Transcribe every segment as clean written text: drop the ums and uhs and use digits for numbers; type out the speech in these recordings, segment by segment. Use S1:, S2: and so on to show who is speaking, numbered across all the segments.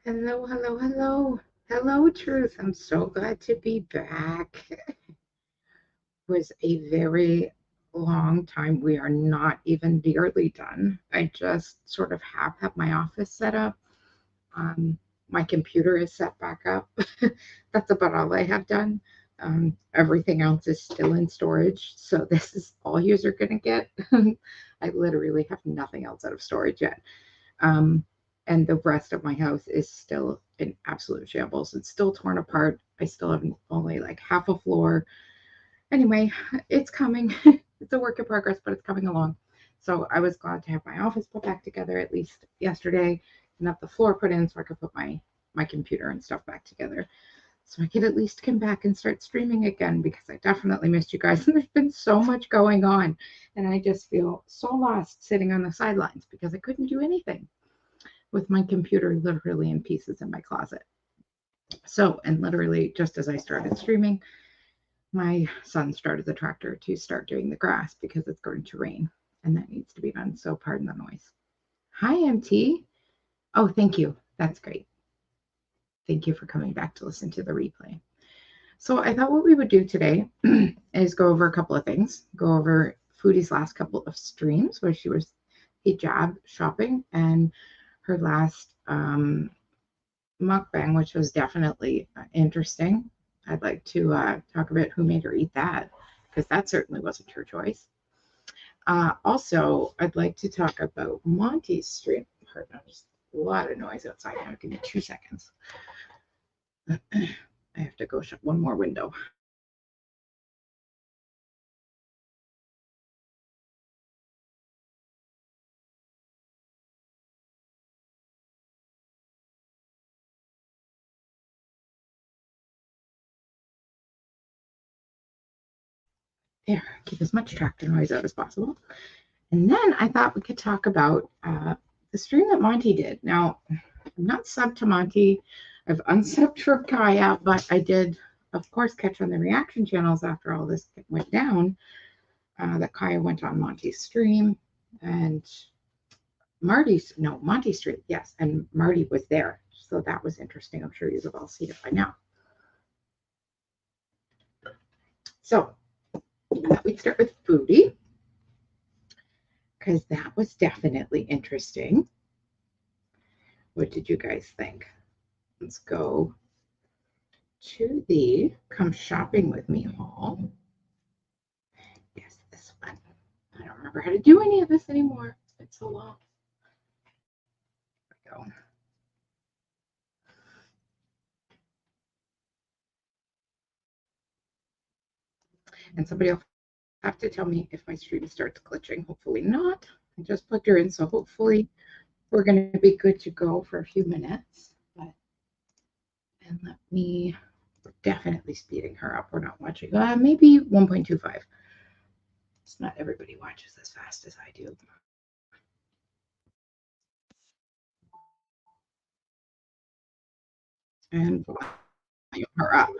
S1: Hello, hello, hello. Hello, Truth. I'm so glad to be back. It was a very long time. We are not even nearly done. I just sort of have my office set up. Um, my computer is set back up. That's about all I have done. Everything else is still in storage. So this is all you're going to get. I literally have nothing else out of storage yet. Um, and the rest of my house is still in absolute shambles. It's still torn apart. I still have only like half a floor. Anyway, it's coming. It's a work in progress, but it's coming along. So I was glad to have my office put back together at least yesterday and have the floor put in so I could put my computer and stuff back together. So I could at least come back and start streaming again because I definitely missed you guys. And there's been so much going on. And I just feel so lost sitting on the sidelines because I couldn't do anything with my computer literally in pieces in my closet. So, and literally just as I started streaming, my son started the tractor to start doing the grass because it's going to rain and that needs to be done. So, pardon the noise. Hi, MT. Oh, thank you. That's great. Thank you for coming back to listen to the replay. So, I thought what we would do today is go over a couple of things. Go over Foodie's last couple of streams where she was hijab shopping and her last mukbang, which was definitely interesting. I'd like to talk about who made her eat that, because that certainly wasn't her choice. Also, I'd like to talk about Monty's stream. Pardon, there's a lot of noise outside now. Give me 2 seconds. I have to go shut one more window. There, keep as much tractor noise out as possible. And then I thought we could talk about the stream that Monty did. Now, I'm not subbed to Monty. I've unsubbed for Kaya, but I did, of course, catch on the reaction channels after all this went down that Kaya went on Monty's stream and Monty's stream, yes, and Marty was there. So that was interesting. I'm sure you've all seen it by now. So I thought we'd start with Foodie because that was definitely interesting. What did you guys think? Let's go to the Come Shopping With Me haul. Yes, this one. I don't remember how to do any of this anymore. It's been so long. There we go. And somebody will have to tell me if my stream starts glitching. Hopefully not. I just plugged her in, so hopefully we're going to be good to go for a few minutes. And let me, we're definitely speeding her up. We're not watching, maybe 1.25. It's not everybody watches as fast as I do. And volume her up.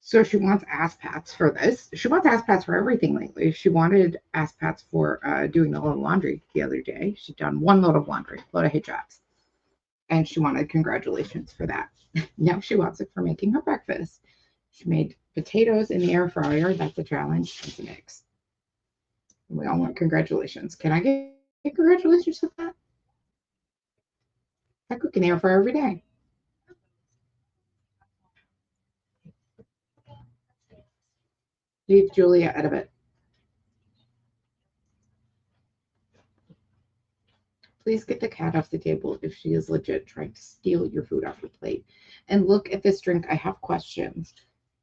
S1: So she wants ass pats for this. She wants ass pats for everything lately. She wanted ass pats for doing the load of laundry the other day. She'd done one load of laundry, load of hijabs. And she wanted congratulations for that. Now she wants it for making her breakfast. She made potatoes in the air fryer. That's a challenge. And some eggs. We all want congratulations. Can I get congratulations for that? I cook in the air fryer every day. Leave Julia out of it. Please get the cat off the table if she is legit trying to steal your food off your plate. And look at this drink. I have questions.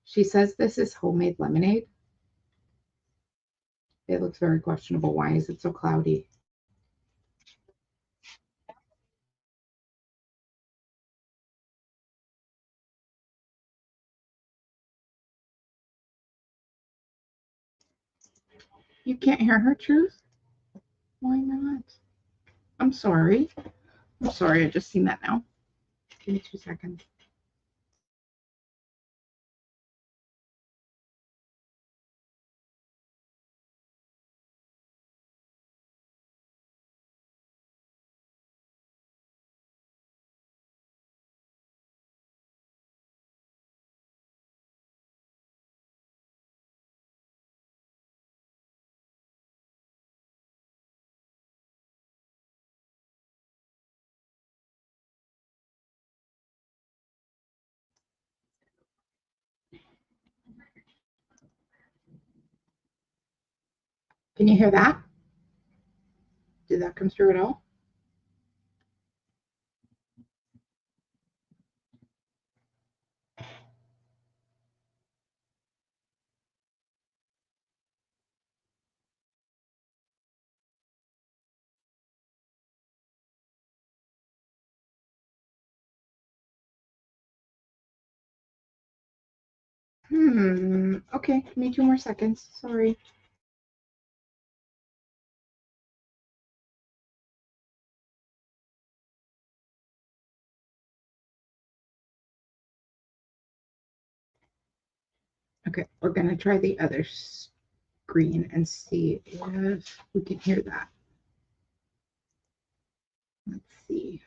S1: She says this is homemade lemonade. It looks very questionable. Why is it so cloudy? You can't hear her, Truth? Why not? I'm sorry. I'm sorry. I just seen that now. Give me 2 seconds. Can you hear that? Did that come through at all? Okay, give me 2 more seconds. Sorry. Okay, we're going to try the other screen and see if we can hear that. Let's see.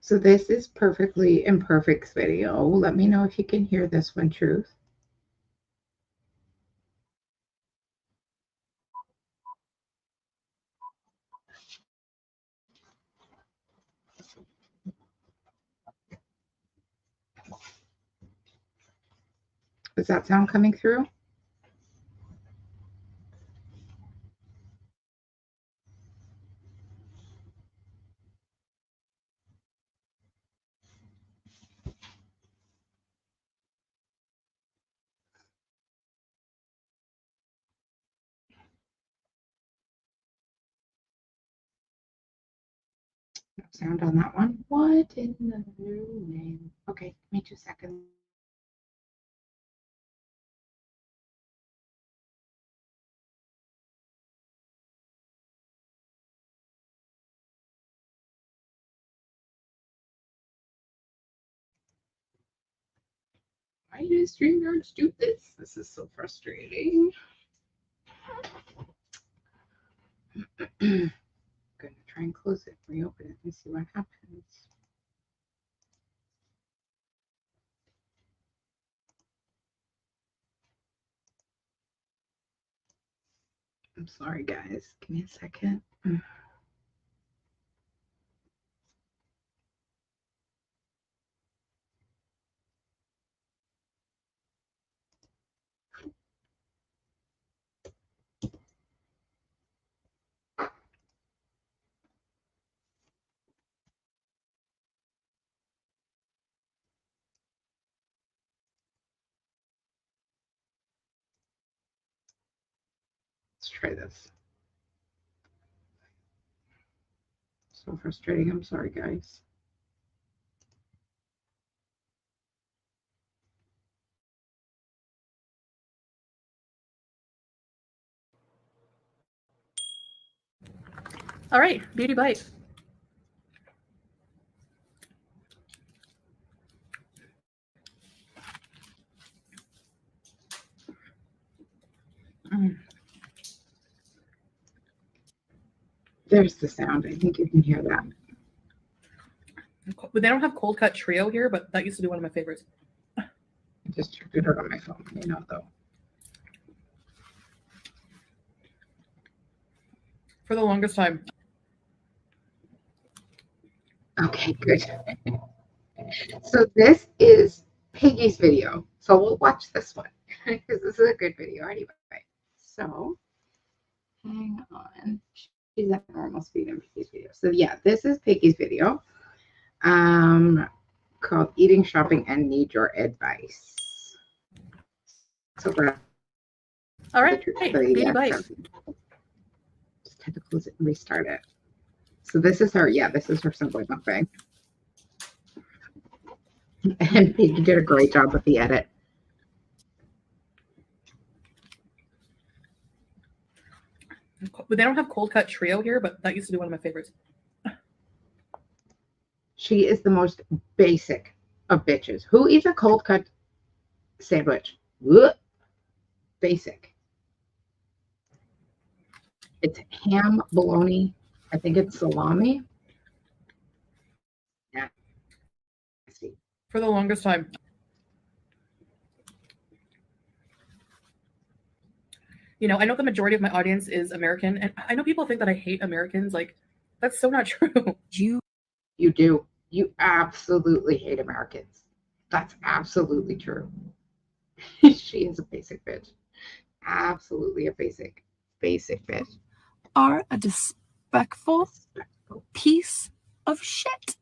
S1: So this is Perfectly Imperfect's video. Let me know if you can hear this one, Truth. Is that sound coming through? No sound on that one. What in the new name? Okay, give me 2 seconds. Why does StreamYard do this? This is so frustrating. I'm gonna try and close it, reopen it, and see what happens. I'm sorry, guys. Give me a second. Let's try this. So frustrating. I'm sorry, guys.
S2: All right, beauty bite.
S1: There's the sound. I think you can hear that.
S2: They don't have cold cut trio here, but that used to be one of my favorites.
S1: I just checked it out on my phone, though.
S2: For the longest time.
S1: Okay, good. So this is Peggy's video. So we'll watch this one because this is a good video anyway. So hang on. She's at normal speed in Peggy's video. So yeah, this is Peggy's video called Eating, Shopping, and Need Your Advice. So
S2: all right, beauty bite.
S1: Just had to close it and restart it. So this is her, this is her Subway mukbang. And Peggy did a great job with the edit.
S2: But they don't have cold cut trio here, but that used to be one of my favorites.
S1: She is the most basic of bitches. Who eats a cold cut sandwich? Ugh. Basic. It's ham, bologna. I think it's salami. Yeah. See.
S2: For the longest time. You know, I know the majority of my audience is American, and I know people think that I hate Americans. Like, that's so not true.
S1: You do. You absolutely hate Americans. That's absolutely true. She is a basic bitch. Absolutely a basic bitch.
S3: Are a disrespectful piece of shit.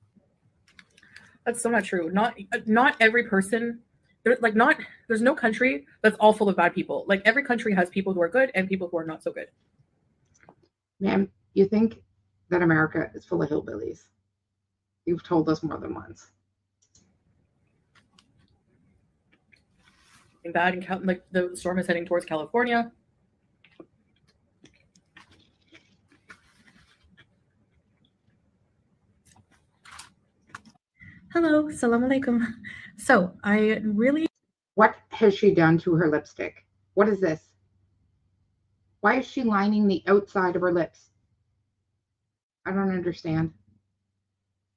S2: That's so not true. Not every person. There's no country that's all full of bad people. Like, every country has people who are good and people who are not so good.
S1: Ma'am, you think that America is full of hillbillies? You've told us more than once.
S2: Bad and like the storm is heading towards California. Hello, salam alaikum. So I really.
S1: What has she done to her lipstick? What is this? Why is she lining the outside of her lips? I don't understand.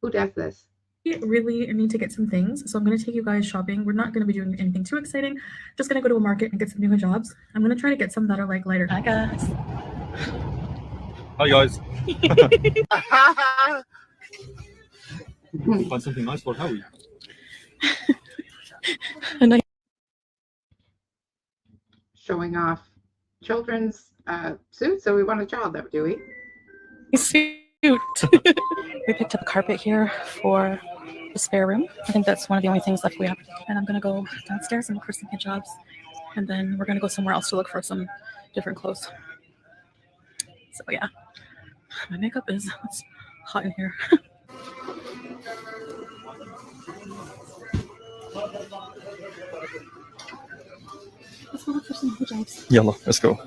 S1: Who does this?
S2: Really need to get some things, so I'm going to take you guys shopping. We're not going to be doing anything too exciting. Just going to go to a market and get some new hijabs. I'm going to try to get some that are like lighter. Hi guys.
S4: Hi guys. Find something nice for Howie.
S1: Showing off children's suits, so we want a child, though, do we?
S3: Suit. We picked up a carpet here for the spare room. I think that's one of the only things left we have. And I'm gonna go downstairs and look for some hijabs, and then we're gonna go somewhere else to look for some different clothes. So yeah, my makeup is it's hot in here. Let's go look for some hijabs.
S4: Yalla, let's go.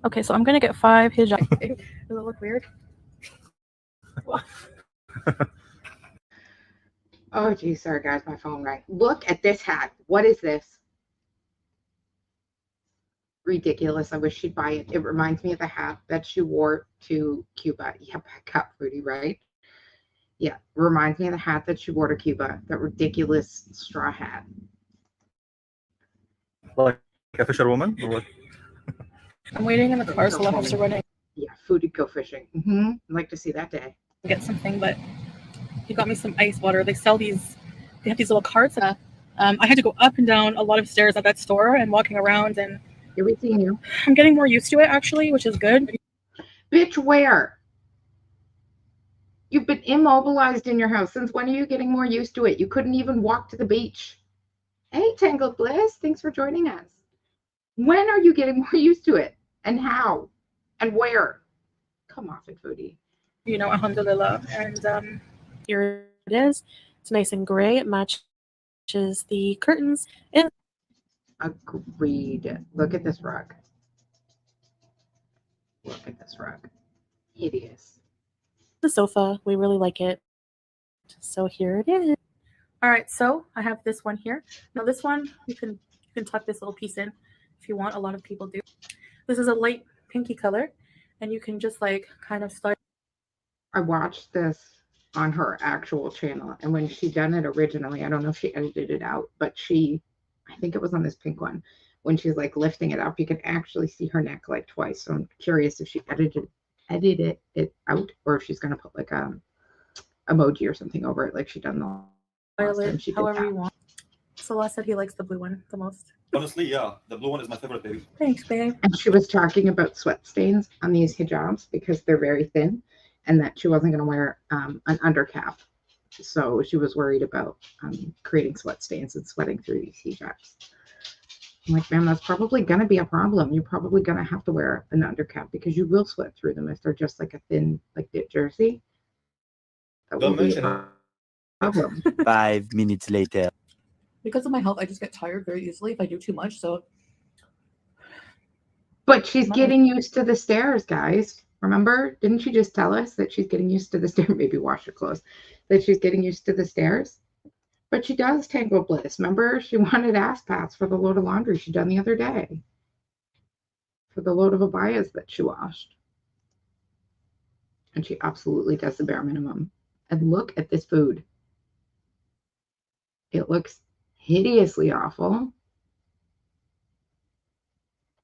S3: Okay, so I'm gonna get 5 hijabs. Does it look weird?
S1: Oh, geez, sorry, guys, my phone rang. Look at this hat. What is this? Ridiculous. I wish she'd buy it. It reminds me of the hat that she wore to Cuba. Yep, I got Foodie, right? Yeah, reminds me of the hat that she wore to Cuba. That ridiculous straw hat.
S4: Like a fisherwoman or what?
S3: I'm waiting in the car, so I'll have to run in.
S1: Yeah, Foodie go fishing. I'd like to see that day.
S3: Get something, but he got me some ice water. They sell these. They have these little carts. I had to go up and down a lot of stairs at that store and walking around, and
S1: Here we see you.
S3: I'm getting more used to it actually, which is good.
S1: Bitch, where? You've been immobilized in your house. Since when are you getting more used to it? You couldn't even walk to the beach. Hey, Tangled Bliss, thanks for joining us. When are you getting more used to it? And how? And where? Come off it, Foodie.
S3: You know, alhamdulillah. And here it is. It's nice and gray. It matches the curtains. And
S1: Agreed. Look at this rug. Look at this rug. Hideous.
S3: the sofa. We really like it. So here it is. All right, so I have this one here. Now this one, you can tuck this little piece in if you want. A lot of people do. This is a light pinky color, and you can just like kind of start.
S1: I watched this on her actual channel, and when she done it originally, I don't know if she edited it out, but I think it was on this pink one, when she's like lifting it up, you can actually see her neck like twice. So I'm curious if she edited it out, or if she's gonna put like a emoji or something over it, like she done the last time she did
S3: however
S1: that.
S3: you want. Salah said he likes the blue one the most.
S4: Honestly, yeah, the blue one is my favorite, baby.
S3: Thanks, babe.
S1: And she was talking about sweat stains on these hijabs because they're very thin, and that she wasn't going to wear an undercap. So she was worried about creating sweat stains and sweating through these hijabs. I'm like, ma'am, that's probably going to be a problem. You're probably going to have to wear an undercap because you will sweat through them if they're just like a thin, like knit jersey. That will
S4: Don't
S1: be a
S4: mention it.
S1: problem. problem.
S5: 5 minutes later.
S2: Because of my health, I just get tired very easily if I do too much. So
S1: But she's getting used to the stairs, guys. Remember? Didn't she just tell us that she's getting used to the stairs? Maybe wash her clothes. That she's getting used to the stairs. But she does Tangled Bliss. Remember? She wanted ass pats for the load of laundry she done the other day. For the load of abayas that she washed. And she absolutely does the bare minimum. And look at this food. It looks hideously awful.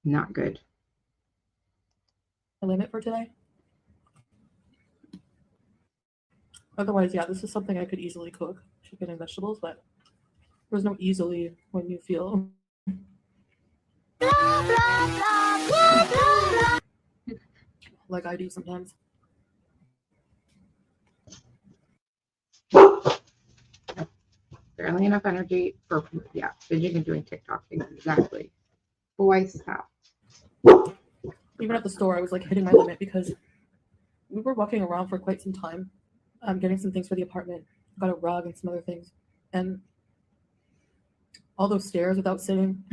S1: Not good.
S2: a limit for today. Otherwise, yeah, this is something I could easily cook, chicken and vegetables, but there's no easily when you feel like I do sometimes.
S1: Barely enough energy for, yeah, binging and doing TikTok things. Exactly. Boy, stop.
S2: Even at the store, I was like hitting my limit because we were walking around for quite some time, getting some things for the apartment. Got a rug and some other things, and all those stairs without sitting.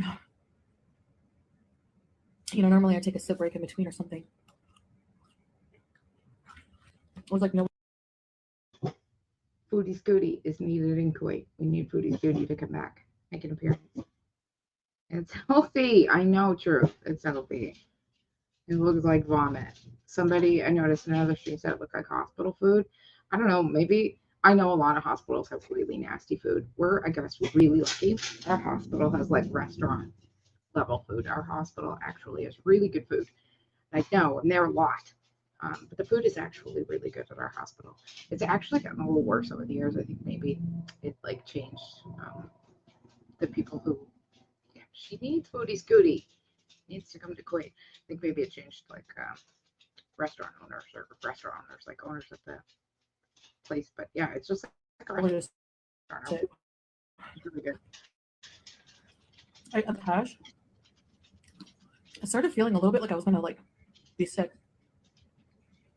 S2: You know, normally I take a sip break in between or something. I was like, no.
S1: Foodie Scooty is needed in Kuwait. We need Foodie Scooty to come back, make an appearance. It's healthy. I know, true. It's healthy. It looks like vomit. Somebody, I noticed another stream said it looked like hospital food. I don't know. Maybe, I know a lot of hospitals have really nasty food. We're, I guess, really lucky. Our hospital has like restaurant level food. Our hospital actually has really good food. I know, and they're a lot. But the food is actually really good at our hospital. It's actually gotten a little worse over the years. I think maybe it like changed the people who, yeah, she needs Foodie Scooty. Needs to come to Kuwait. I think maybe it changed like restaurant owners or restaurant owners, like owners of the place. But yeah, it's just like a restaurant. It's really good.
S2: At the hash, I started feeling a little bit like I was gonna like be sick.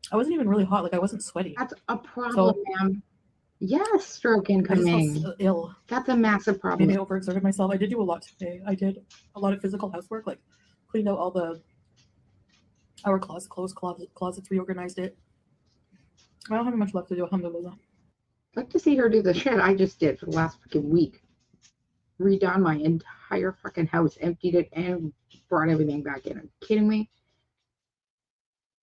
S2: I wasn't even really hot, like I wasn't sweaty.
S1: That's a problem, ma'am. Yes, stroke incoming.
S2: I just felt ill.
S1: That's a massive problem.
S2: Maybe I overexerted myself. I did do a lot today. I did a lot of physical housework, like cleaned out all our closets, closed closets, reorganized it. I don't have much left to do, alhamdulillah.
S1: I'd like to see her do the shit I just did for the last fucking week. Redone my entire fucking house, emptied it, and brought everything back in. Are you kidding me?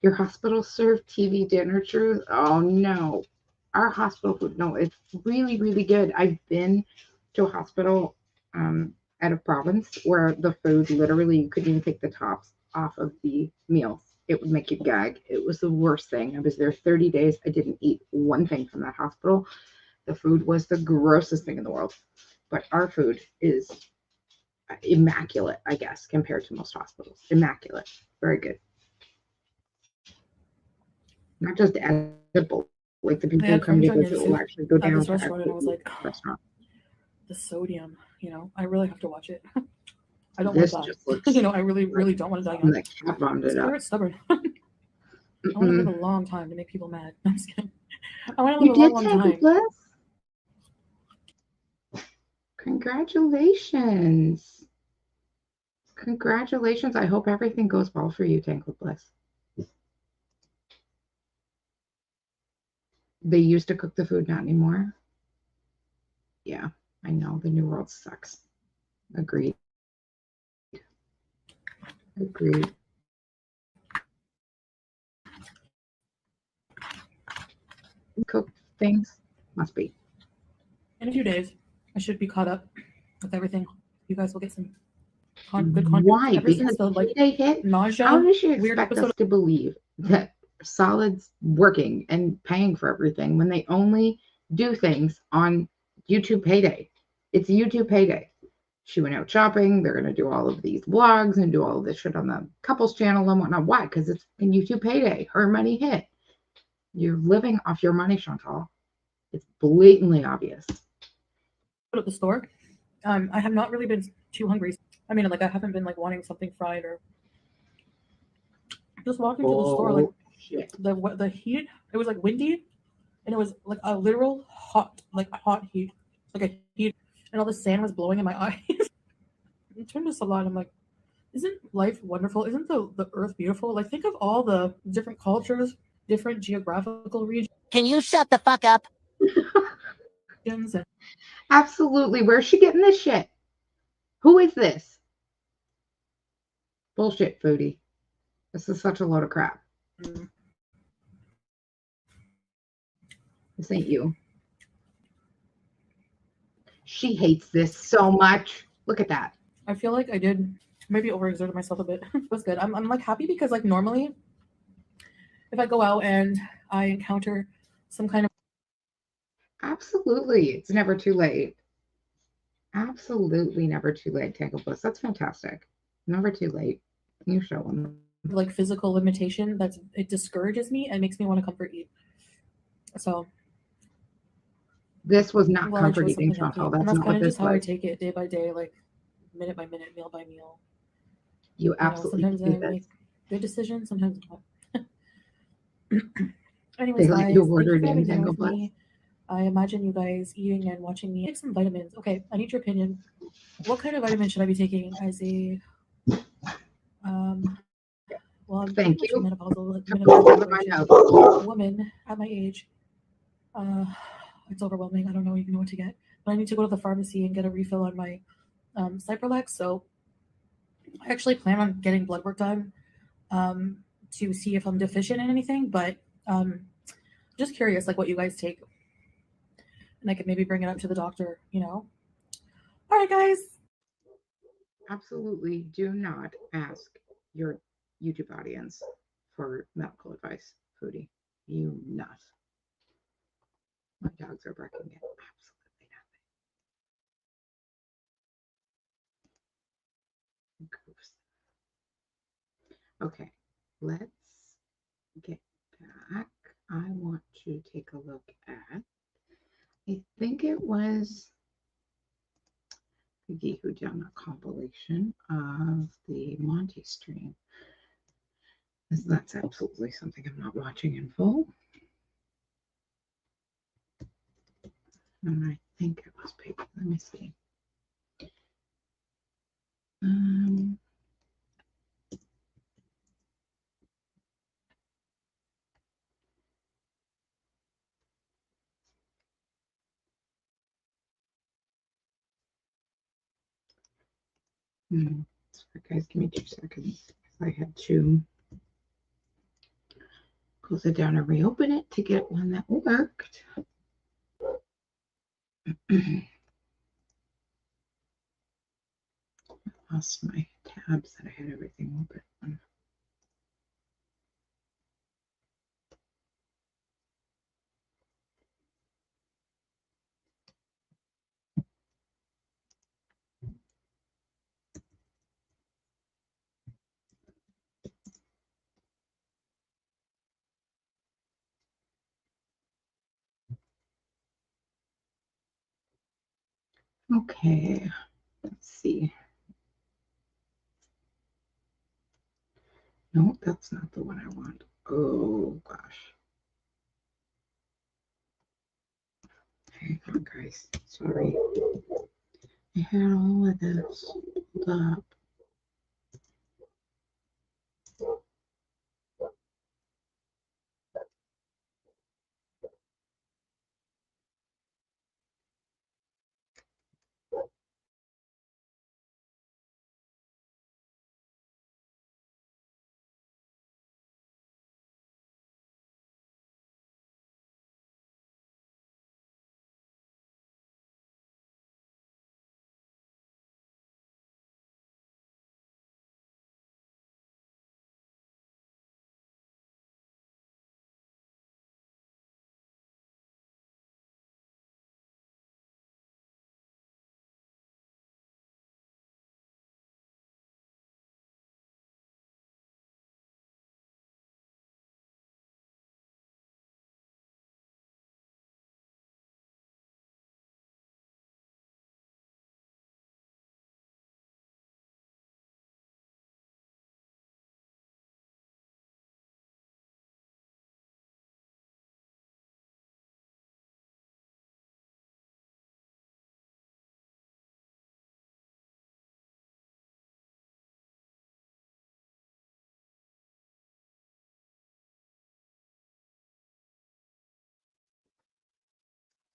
S1: Your hospital served TV dinner, Truth? Oh no. Our hospital food, no, it's really, really good. I've been to a hospital at a province where the food literally, you couldn't even take the tops off of the meals. It would make you gag. It was the worst thing. I was there 30 days. I didn't eat one thing from that hospital. The food was the grossest thing in the world. But our food is immaculate, I guess, compared to most hospitals. Immaculate. Very good. Not just edible. Like the people who come to visit will actually go down
S2: this
S1: to
S2: restaurant, and I was like,
S1: restaurant.
S2: The sodium, you know, I really have to watch it. I don't
S1: This
S2: want to
S1: just
S2: die.
S1: looks
S2: You know, I really, really don't want to die.
S1: And the cat bombed it up.
S2: It's stubborn. I want to live a long time to make people mad. I'm just kidding. I want to
S1: You
S2: live a
S1: did
S2: long,
S1: take
S2: long
S1: a
S2: time.
S1: bliss. Congratulations. Congratulations. I hope everything goes well for you, Tangled Bliss. They used to cook the food, not anymore. Yeah, I know. The new world sucks. Agreed. Agreed. Cook things must be.
S2: In a few days, I should be caught up with everything. You guys will get some good content.
S1: Why?
S2: Ever
S1: Because
S2: since the like
S1: they hit.
S2: nausea,
S1: How does she
S2: weird
S1: expect
S2: episode
S1: us to believe that Solid's working and paying for everything when they only do things on YouTube Payday? It's YouTube Payday. She went out shopping. They're going to do all of these vlogs and do all of this shit on the couples channel and whatnot. Why? Because it's in YouTube Payday. Her money hit. You're living off your money, Chantal. It's blatantly obvious.
S2: at the store. I have not really been too hungry. I mean, like I haven't been like wanting something fried or just walking to the store. Like
S1: Shit.
S2: the heat, it was like windy, and it was like a literal hot, like hot heat, like a heat, and all the sand was blowing in my eyes. I turned to Salon. I'm like, isn't life wonderful? Isn't the earth beautiful? Like, think of all the different cultures, different geographical regions.
S6: Can you shut the fuck up?
S2: And
S1: Absolutely. Where's she getting this shit? Who is this? Bullshit, Foodie. This is such a load of crap. This ain't you. She hates this so much. Look at that.
S2: I feel like I did maybe overexerted myself a bit. It was good. I'm like happy because like normally if I go out and I encounter some kind of
S1: Absolutely. It's never too late. Absolutely never too late, Tangle Bliss. That's fantastic. Never too late. You show them.
S2: like physical limitation, it discourages me and makes me want to comfort eat. So
S1: This was not
S2: well, I
S1: comfort
S2: chose
S1: eating,
S2: something
S1: Chantal.
S2: healthy. And
S1: That's
S2: that's
S1: not
S2: kind
S1: what
S2: of
S1: this
S2: just how I
S1: was.
S2: take it day by day, like minute by minute, meal by meal.
S1: You
S2: You know,
S1: absolutely
S2: sometimes
S1: do
S2: I
S1: this.
S2: make good decisions, sometimes not. Anyways,
S1: They let
S2: guys,
S1: you
S2: thank
S1: order
S2: you
S1: it
S2: for having
S1: in,
S2: dinner
S1: Tangle
S2: with
S1: Bliss.
S2: me. I imagine you guys eating and watching me take some vitamins. Okay, I need your opinion. What kind of vitamin should I be taking as a well, I'm pretty
S1: Thank
S2: much
S1: you.
S2: menopausal woman at my age. It's overwhelming. I don't know even know what to get. But I need to go to the pharmacy and get a refill on my Cypralex. So I actually plan on getting blood work done to see if I'm deficient in anything. But just curious, like what you guys take, and I could maybe bring it up to the doctor. You know. All right, guys.
S1: Absolutely do not ask your YouTube audience for medical advice, Foodie. You nut. My dogs are barking at absolutely nothing. Goose. Okay, let's get back. I want to take a look at, I think it was Piggy who done a compilation of the Monty stream. That's absolutely something I'm not watching in full. And I think it was Piggy. Let me see. Sorry, guys, give me 2 seconds. I had to close it down and reopen it to get one that worked. Lost my tabs that I had everything open. Okay, let's see. No, that's not the one I want. Oh gosh. Hang on, guys. Sorry. I had all of this pulled up.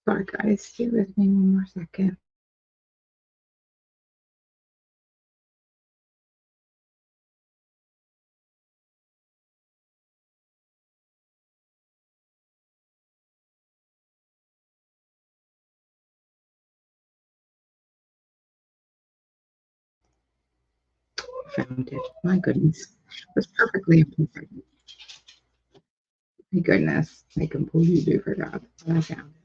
S1: Sorry, guys. Stay with me one more second. Found it. My goodness. It was perfectly imperfect. My goodness. I completely forgot. But I found it.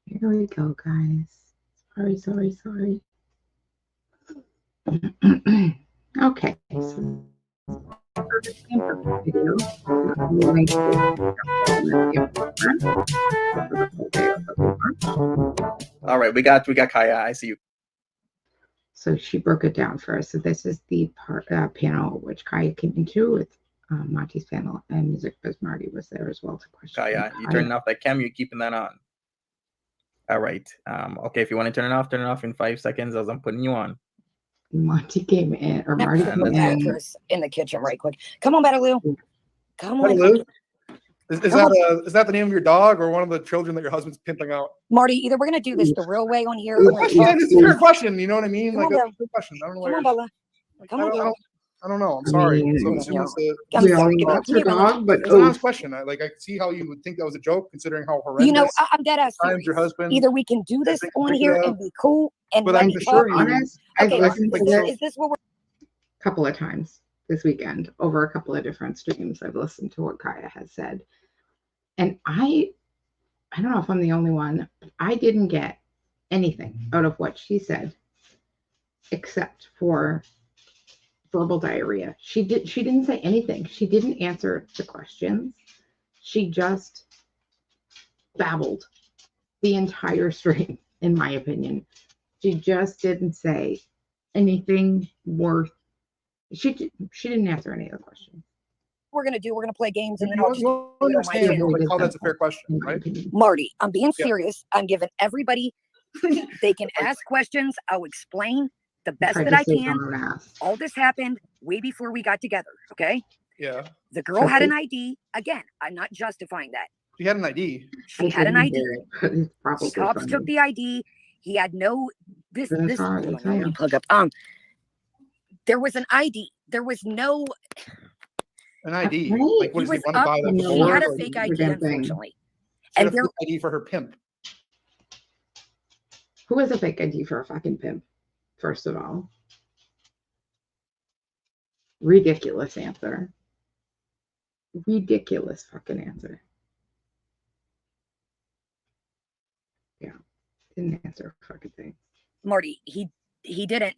S1: Here we go, guys. Sorry. Okay. So video. Link
S6: All right, we got Kaya. I see you.
S1: So she broke it down for us. So this is the panel which Kaya came into with Monty's panel, and Music Biz Marty was there as well to question.
S6: Kaya, you turning off that cam, you're keeping that on. All right. Okay, if you want to turn it off in 5 seconds as I'm putting you on.
S1: Marty came in, or Marty came
S7: in the kitchen right quick. Come on, Bettaloo. Come on.
S8: Bettaloo? Is that the name of your dog or one of the children that your husband's pimping out?
S7: Marty, either we're gonna do this the real way on here.
S8: It's a fair question. You know what I mean?
S7: Come
S8: Like
S7: on,
S8: a fair question. I don't know.
S7: Come on, Bella. Come on, girl.
S8: I don't know. I'm sorry. It's
S1: a dog, but
S8: it's an honest question. I see how you would think that was a joke, considering how horrendous.
S7: You know, I'm dead ass serious.
S8: Your husband.
S7: Either we can do this on here and be cool and
S8: but I'm sure you.
S1: Honest,
S7: okay,
S1: is
S7: this what we're
S1: a couple of times this weekend over a couple of different streams? I've listened to what Kaya has said, and I don't know if I'm the only one, but I didn't get anything out of what she said except for verbal diarrhea. She didn't say anything. She didn't answer the questions. She just babbled the entire stream, in my opinion. She just didn't say anything worth. She didn't answer any of the questions.
S7: We're gonna do. We're gonna play games, and then
S8: You
S7: I'll just
S8: understand how that's a fair question, right?
S7: Marty, I'm being serious. I'm giving everybody. They can ask questions. I'll explain the best that I can. All this happened way before we got together. Okay.
S8: Yeah.
S7: The girl had an ID. Again, I'm not justifying that.
S8: She had an ID.
S7: She had an ID. Cops took the ID. He had no. This. Let me plug up. There was an ID. There was no.
S8: An ID. Like, what does he want to buy that
S7: She had a fake ID, unfortunately.
S8: And there ID for her pimp.
S1: Who has a fake ID for a fucking pimp? First of all, ridiculous answer. Ridiculous fucking answer. Yeah, didn't answer a fucking thing.
S7: Marty, he didn't.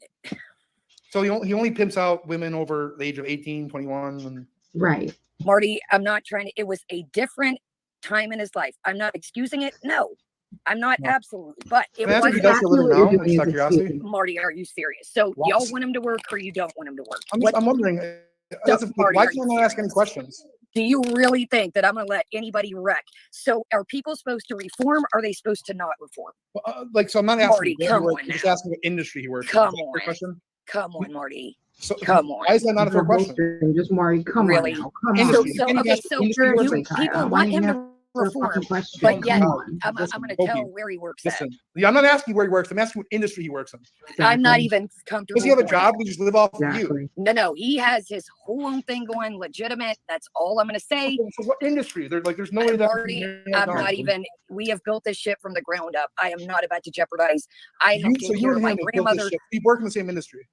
S8: So he only pimps out women over the age of 18, 21. And...
S1: Right.
S7: Marty, I'm not trying to. It was a different time in his life. I'm not excusing it. No. I'm not absolutely, but it was
S8: now.
S7: Marty, are you serious? So y'all want him to work or you don't want him to work?
S8: I'm wondering, why can't I ask any questions?
S7: Do you really think that I'm going to let anybody wreck? So are people supposed to reform? Or are they supposed to not reform?
S8: So I'm not asking.
S7: Marty, come on
S8: I'm just asking what industry he works in.
S7: Come on. Come on, Marty.
S8: So,
S7: come on.
S8: Why is that not a fair question?
S1: Just Marty, come
S7: really?
S1: on. Come on.
S7: So people want him to reform, but yet I'm going to tell where he works at.
S8: I'm not asking where he works. I'm asking what industry he works in.
S7: Exactly. I'm not even comfortable.
S8: Does he have a job? We just live off of you.
S7: No. He has his whole own thing going, legitimate. That's all I'm going to say.
S8: So what industry? There's no way
S7: that. I'm not even. We have built this shit from the ground up. I am not about to jeopardize. I have taken care of my grandmother.
S8: We work in the same industry.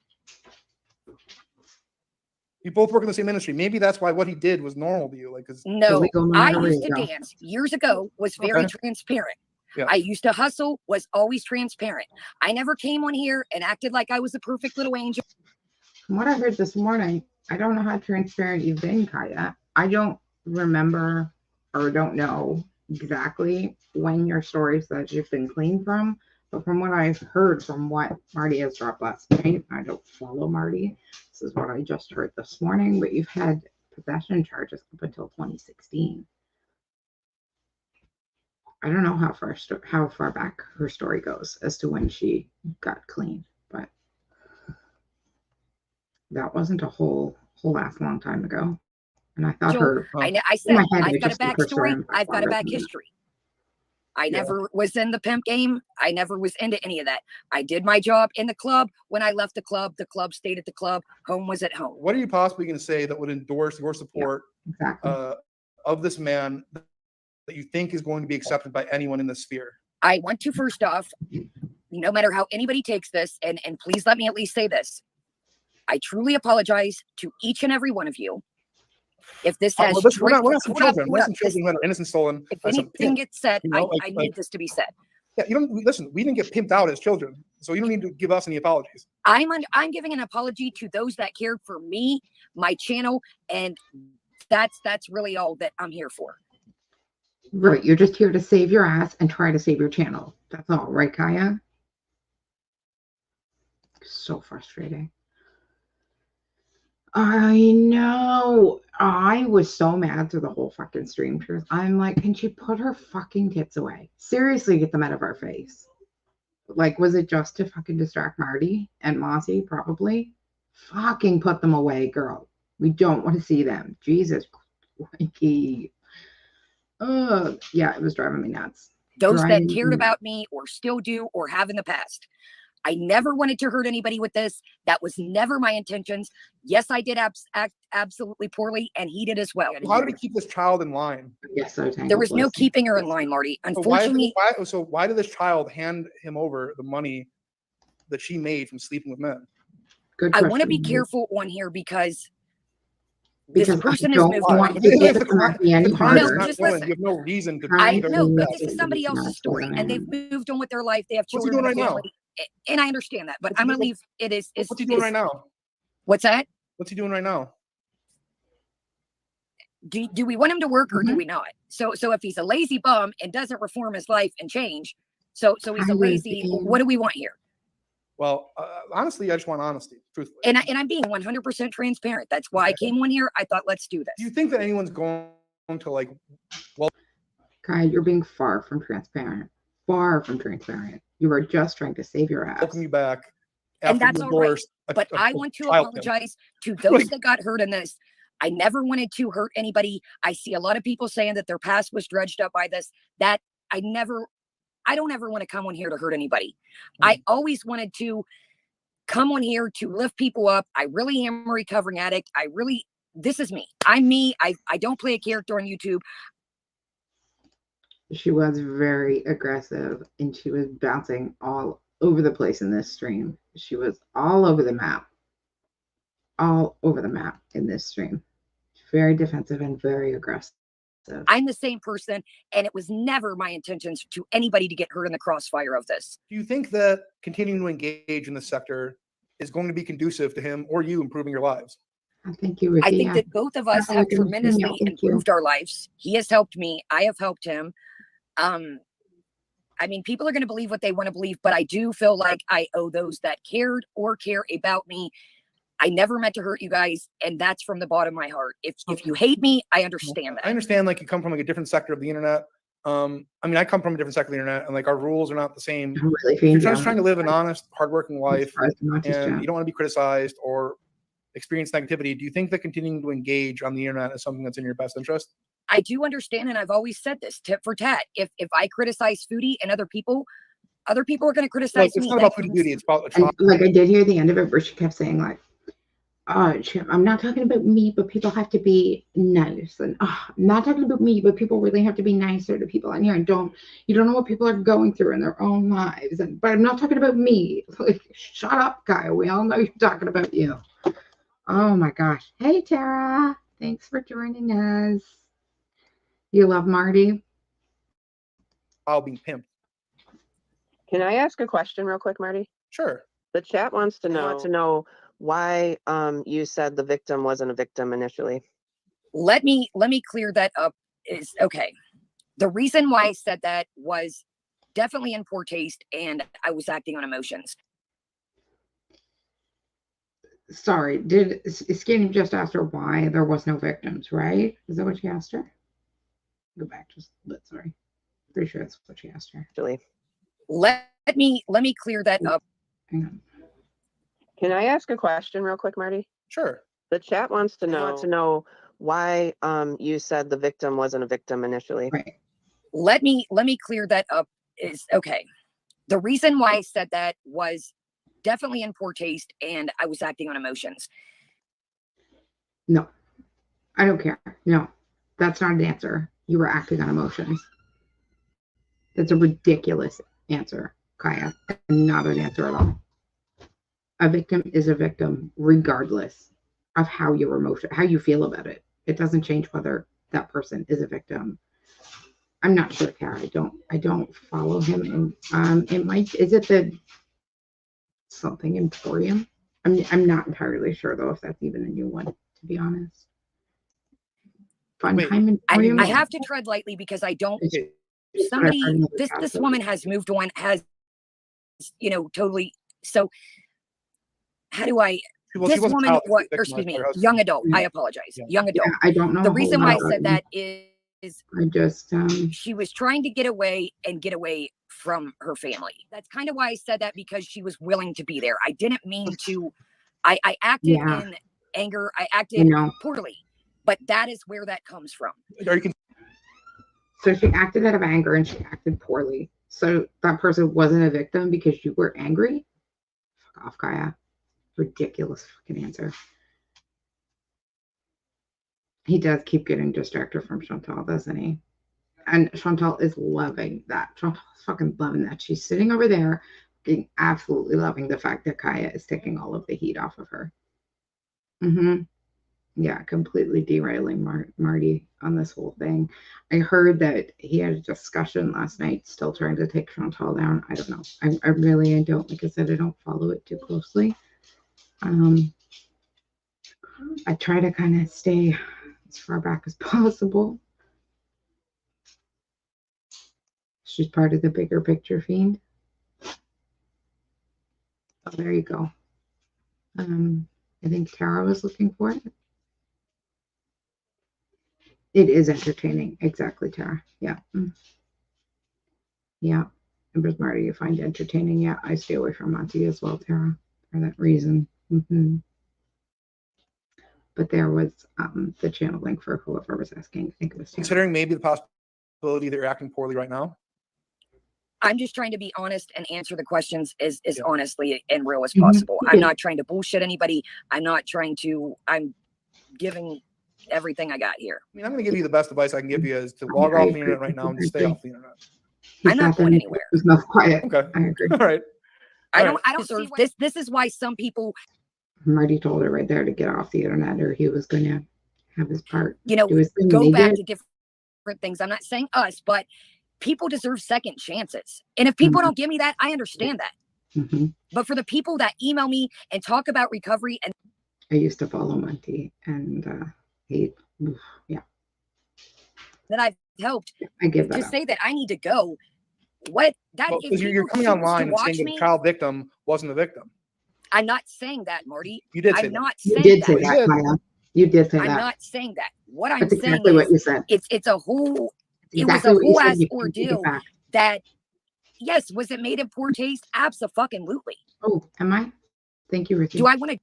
S8: You both work in the same industry. Maybe that's why what he did was normal to you.
S7: No, I used to dance years ago, was very transparent. Yeah. I used to hustle, was always transparent. I never came on here and acted like I was a perfect little angel.
S1: From what I heard this morning, I don't know how transparent you've been, Kaya. I don't remember or don't know exactly when your stories that you've been clean from. But from what I've heard from what Marty has dropped last night, I don't follow Marty. This is what I just heard this morning, but you've had possession charges up until 2016. I don't know how far back her story goes as to when she got clean, but that wasn't a whole ass long time ago. And I thought I said I've got a backstory, I've got a back history.
S7: I never was in the pimp game. I never was into any of that. I did my job in the club. When I left the club stayed at the club. Home was at home.
S8: What are you possibly going to say that would endorse your support of this man that you think is going to be accepted by anyone in the sphere?
S7: I want to, first off, no matter how anybody takes this, and please let me at least say this, I truly apologize to each and every one of you. If this has
S8: we're not some children. We're some children who had our innocence stolen.
S7: If anything gets said, I need this to be said.
S8: Yeah, you don't listen. We didn't get pimped out as children, so you don't need to give us any apologies.
S7: I'm giving an apology to those that cared for me, my channel, and that's really all that I'm here for.
S1: Right, you're just here to save your ass and try to save your channel. That's all, right, Kaya? So frustrating. I know. I was so mad through the whole fucking stream. I'm like, can she put her fucking tits away? Seriously, get them out of our face. Like, was it just to fucking distract Marty and Mossy? Probably. Fucking put them away, girl. We don't want to see them. Jesus Christ. Yeah, it was driving me nuts.
S7: Those that cared about me or still do or have in the past. I never wanted to hurt anybody with this. That was never my intentions. Yes, I did act absolutely poorly, and he did as well.
S8: How did he keep this child in line?
S1: Yes, so
S7: there was no keeping her in line, Marty. Unfortunately,
S8: why did this child hand him over the money that she made from sleeping with men?
S1: Good
S7: I
S1: question.
S7: want to be careful on here because this person has moved
S8: on.
S7: No,
S8: just listen. You have no reason to.
S7: I know, but this is somebody else's story, and they've moved on with their life. They have children.
S8: What's he doing right now?
S7: And I understand that, but I'm gonna leave.
S8: What's he doing right now?
S7: What's that?
S8: What's he doing right now?
S7: Do we want him to work or do we not? So if he's a lazy bum and doesn't reform his life and change, so he's a lazy. What do we want here?
S8: Well, honestly, I just want honesty, truthfully.
S7: And I'm being 100% transparent. That's why I came on here. I thought, let's do this.
S8: Do you think that anyone's going to like? Well,
S1: Kai, you're being far from transparent. Far from transparent. You are just trying to save your ass.
S8: Welcome you back.
S7: And that's all right. But I want to apologize to those that got hurt in this. I never wanted to hurt anybody. I see a lot of people saying that their past was dredged up by this. That I don't ever want to come on here to hurt anybody. I always wanted to come on here to lift people up. I really am a recovering addict. This is me. I'm me. I don't play a character on YouTube.
S1: She was very aggressive and she was bouncing all over the place in this stream. She was all over the map. All over the map in this stream. Very defensive and very aggressive.
S7: I'm the same person, and it was never my intentions to anybody to get hurt in the crossfire of this.
S8: Do you think that continuing to engage in this sector is going to be conducive to him or you improving your lives?
S1: I think you.
S7: I think that both of us have tremendously improved our lives. He has helped me. I have helped him. I mean, people are going to believe what they want to believe, but I do feel like I owe those that cared or care about me. I never meant to hurt you guys, and that's from the bottom of my heart. If you hate me, I understand that.
S8: I understand, like, you come from like a different sector of the internet. I mean, I come from a different sector of the internet, and like our rules are not the same. You're just trying to live an honest, hardworking life, and you don't want to be criticized or experience negativity. Do you think that continuing to engage on the internet is something that's in your best interest?
S7: I do understand, and I've always said this, tit for tat. If I criticize Foodie and other people are going to criticize me.
S8: It's not about Foodie beauty. It's about
S1: like I did hear the end of it where she kept saying like, I'm not talking about me, but people have to be nice. And I'm not talking about me, but people really have to be nicer to people on here. And you don't know what people are going through in their own lives. But I'm not talking about me. Like, shut up, guy. We all know you're talking about you. Oh my gosh. Hey, Tara. Thanks for joining us. You love Marty?
S8: I'll be pimped.
S9: Can I ask a question real quick, Marty?
S8: Sure.
S9: The chat wants to know why you said the victim wasn't a victim initially.
S7: Let me clear that up. Is okay. The reason why I said that was definitely in poor taste, and I was acting on emotions.
S1: Sorry, Skinny just asked her why there was no victims, right? Is that what she asked her? Go back just a bit, sorry. Pretty sure that's what she asked her.
S9: Actually.
S7: Let me clear that up.
S1: Hang on.
S9: Can I ask a question real quick, Marty?
S8: Sure.
S9: The chat wants to know why you said the victim wasn't a victim initially.
S1: Right.
S7: let me clear that up. Is okay. The reason why I said that was definitely in poor taste, and I was acting on emotions.
S1: No, I don't care. No, that's not an answer. You were acting on emotions. That's a ridiculous answer, Kaya, and not an answer at all. A victim is a victim, regardless of how you feel about it. It doesn't change whether that person is a victim. I'm not sure, Kara. I don't follow him. And it might, is it the something Emporium? I'm not entirely sure though if that's even a new one, to be honest. Fun Time Emporium.
S7: I have to tread lightly because I don't. Somebody, this woman has moved on, has, you know, totally. So how do I? This woman, what? Or excuse me, young adult. I apologize, young adult.
S1: Yeah, I don't know.
S7: The reason why I said that is
S1: I just
S7: she was trying to get away from her family. That's kind of why I said that, because she was willing to be there. I didn't mean to. I acted in anger. I acted poorly, but that is where that comes from.
S1: So she acted out of anger and she acted poorly. So that person wasn't a victim because you were angry? Fuck off, Kaya. Ridiculous fucking answer. He does keep getting distracted from Chantal, doesn't he? And Chantal is loving that. Chantal's fucking loving that. She's sitting over there, being absolutely loving the fact that Kaya is taking all of the heat off of her. Yeah, completely derailing Marty on this whole thing. I heard that he had a discussion last night, still trying to take Chantal down. I don't know. I really don't. Like I said, I don't follow it too closely. I try to kind of stay as far back as possible. She's part of the bigger picture fiend. Oh, there you go. I think Tara was looking for it. It is entertaining. Exactly, Tara. Yeah. Yeah. Empress Marty, you find entertaining. Yeah, I stay away from Monty as well, Tara, for that reason. But there was the channel link for whoever was asking. I think it was Tara.
S8: Considering maybe the possibility that you're acting poorly right now?
S7: I'm just trying to be honest and answer the questions as honestly and real as possible. I'm not trying to bullshit anybody. I'm giving everything I got here.
S8: I mean, I'm going to give you the best advice I can give you is to log off the internet right now and just stay off the internet.
S7: I'm not going anywhere.
S1: There's no quiet.
S8: Okay.
S1: I agree.
S8: All right.
S7: I don't deserve this. This is why some people.
S1: Marty told her right there to get off the internet or he was going to have his part.
S7: You know, go back to different things. I'm not saying us, but people deserve second chances. And if people don't give me that, I understand that. But for the people that email me and talk about recovery, and
S1: I used to follow Monty and
S7: that I've helped
S1: I give that
S7: to say that I need to go. What that
S8: because you're coming online and saying that the child victim wasn't a victim.
S7: I'm not saying that, Marty.
S8: You did say
S7: I'm
S8: that.
S7: not
S1: You
S7: saying
S1: did
S7: that.
S1: say that, Maya. You did say that.
S7: I'm not saying that. What I'm
S1: That's
S7: saying
S1: exactly
S7: is
S1: what you said.
S7: It's a whole it
S1: Exactly
S7: was a whole ass
S1: you
S7: ordeal that yes, was it made in poor taste? Abso-fucking-lutely.
S1: Oh, am I? Thank you, Ruthie.
S7: Do I want to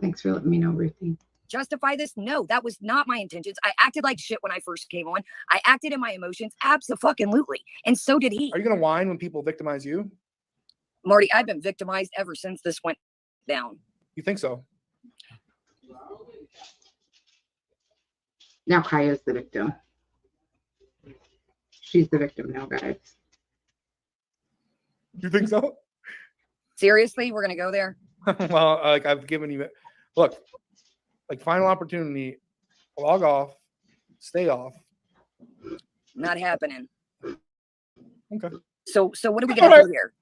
S1: Thanks for letting me know, Ruthie.
S7: Justify this? No, that was not my intentions. I acted like shit when I first came on. I acted in my emotions. Abso-fucking-lutely. And so did he.
S8: Are you going to whine when people victimize you?
S7: Marty, I've been victimized ever since this went down.
S8: You think so?
S1: Now Kaya's the victim. She's the victim now, guys.
S8: You think so?
S7: Seriously, we're going to go there?
S8: Well, like I've given you, look, like final opportunity, log off, stay off.
S7: Not happening.
S8: Okay.
S7: So what are we gonna do here?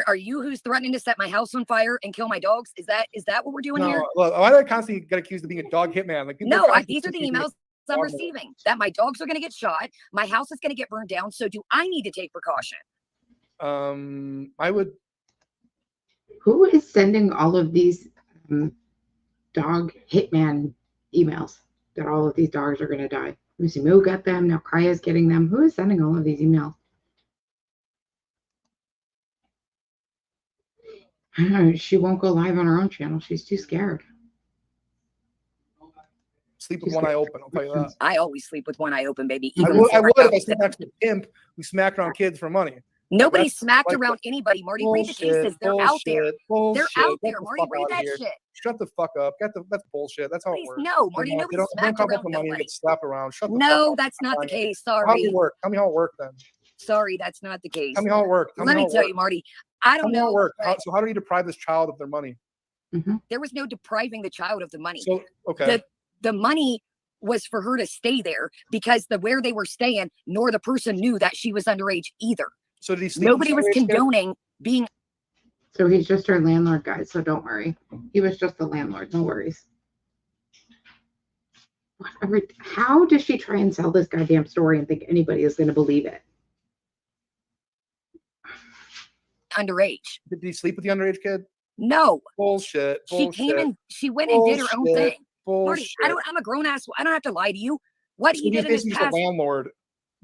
S7: Are you who's threatening to set my house on fire and kill my dogs? Is that what we're doing here?
S8: Well, why do I constantly get accused of being a dog hitman? Like
S7: no, these are the emails I'm receiving that my dogs are gonna get shot, my house is gonna get burned down. So do I need to take precaution?
S8: I would.
S1: Who is sending all of these dog hitman emails that all of these dogs are going to die? Lucy Moo got them. Now Kaya's getting them. Who is sending all of these emails? I don't know. She won't go live on her own channel. She's too scared.
S8: sleep with one eye open. I'll tell you that.
S7: I always sleep with one eye open, baby.
S8: I would if I sleep next to a pimp who smacked around kids for money.
S7: Nobody smacked around anybody, Marty. Read the cases. They're out there. They're out there, Marty. Read that shit.
S8: Shut the fuck up. That's bullshit. That's how it works.
S7: No, Marty, nobody smacked around nobody.
S8: Get slapped around. Shut the fuck
S7: No,
S8: up.
S7: that's not the case. Sorry.
S8: How did it work? Tell me how it worked then.
S7: Sorry, that's not the case.
S8: Tell me how it worked.
S7: Let me tell you, Marty. I don't know.
S8: How it worked. So how do you deprive this child of their money?
S7: There was no depriving the child of the money.
S8: So, okay.
S7: The money was for her to stay there because where they were staying, nor the person knew that she was underage either.
S8: So did he sleep?
S7: Nobody was condoning being.
S1: So he's just our landlord, guys. So don't worry. He was just the landlord. No worries. Whatever. How does she try and sell this goddamn story and think anybody is going to believe it?
S7: Underage.
S8: Did he sleep with the underage kid?
S7: No.
S8: Bullshit.
S7: She came in. She went and did her own thing. Marty, I'm a grown ass. I don't have to lie to you. What he did in his past.
S8: A landlord.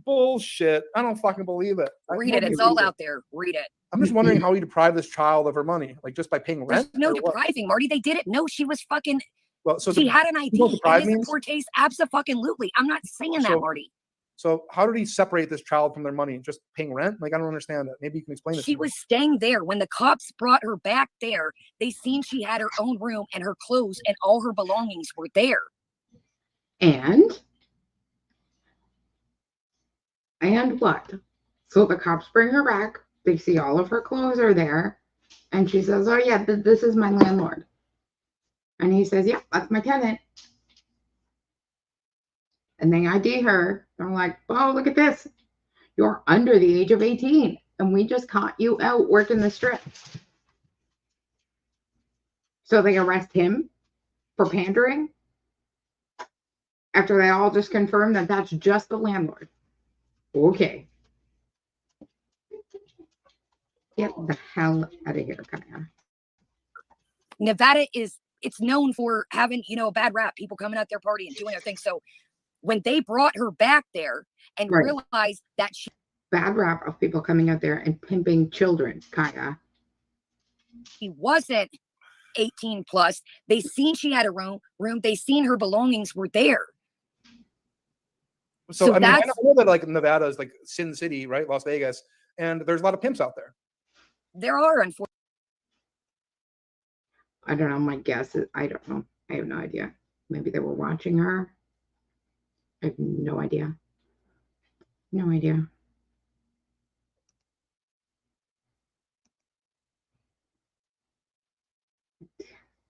S8: Bullshit. I don't fucking believe it.
S7: Read it. It's all out there. Read it.
S8: I'm just wondering how he deprived this child of her money, like just by paying rent.
S7: There's no depriving, Marty. They did it. No, she was fucking.
S8: Well, so
S7: she had an ID. In his poor taste, abso-fucking-lutely. I'm not saying that, Marty.
S8: So how did he separate this child from their money? Just paying rent? Like, I don't understand that. Maybe you can explain it.
S7: She was staying there. When the cops brought her back there, they seen she had her own room and her clothes and all her belongings were there.
S1: And what? So the cops bring her back. They see all of her clothes are there. And she says, oh, yeah, this is my landlord. And he says, yeah, that's my tenant. And they ID her. They're like, oh, look at this. You're under the age of 18. And we just caught you out working the strip. So they arrest him for pandering. After they all just confirm that that's just the landlord. Okay. Get the hell out of here, Kaya.
S7: Nevada it's known for having, a bad rap, people coming out their party and doing their thing. So when they brought her back there and realized that she
S1: bad rap of people coming out there and pimping children, Kaya.
S7: She wasn't 18 plus. They seen she had a room. They seen her belongings were there.
S8: So I mean, I know that like Nevada is like Sin City, right? Las Vegas. And there's a lot of pimps out there.
S7: There are, unfortunately.
S1: I don't know. My guess is, I don't know. I have no idea. Maybe they were watching her. I have no idea. No idea.